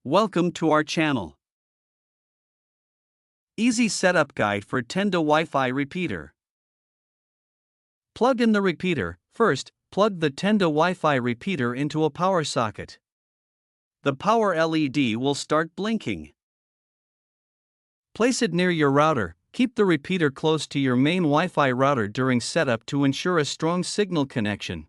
Welcome to our channel. Easy setup guide for Tenda Wi-Fi Repeater. Plug in the repeater. First, plug the Tenda Wi-Fi Repeater into a power socket. The power LED will start blinking. Place it near your router. Keep the repeater close to your main Wi-Fi router during setup to ensure a strong signal connection.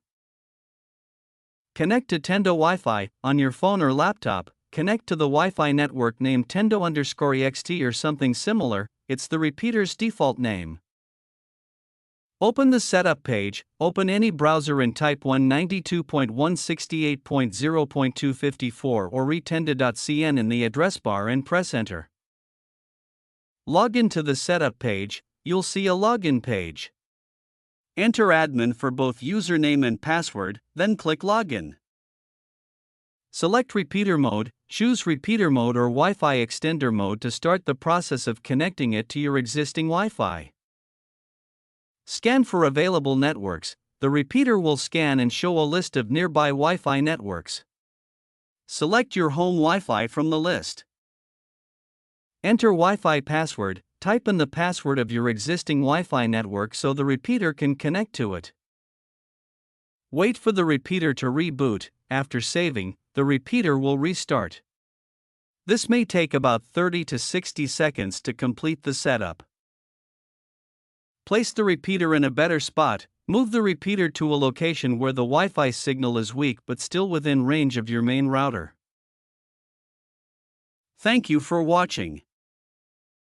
Connect to Tenda Wi-Fi on your phone or laptop. Connect to the Wi-Fi network named Tenda_EXT or something similar. It's the repeater's default name. Open the setup page. Open any browser and type 192.168.0.254 or retenda.cn in the address bar and press enter. Log into the setup page. You'll see a login page. Enter admin for both username and password, then click login. Select repeater mode. Choose repeater mode or Wi-Fi extender mode to start the process of connecting it to your existing Wi-Fi. Scan for available networks. The repeater will scan and show a list of nearby Wi-Fi networks. Select your home Wi-Fi from the list. Enter Wi-Fi password. Type in the password of your existing Wi-Fi network so the repeater can connect to it. Wait for the repeater to reboot. After saving, the repeater will restart. This may take about 30 to 60 seconds to complete the setup. Place the repeater in a better spot. Move the repeater to a location where the Wi-Fi signal is weak but still within range of your main router. Thank you for watching.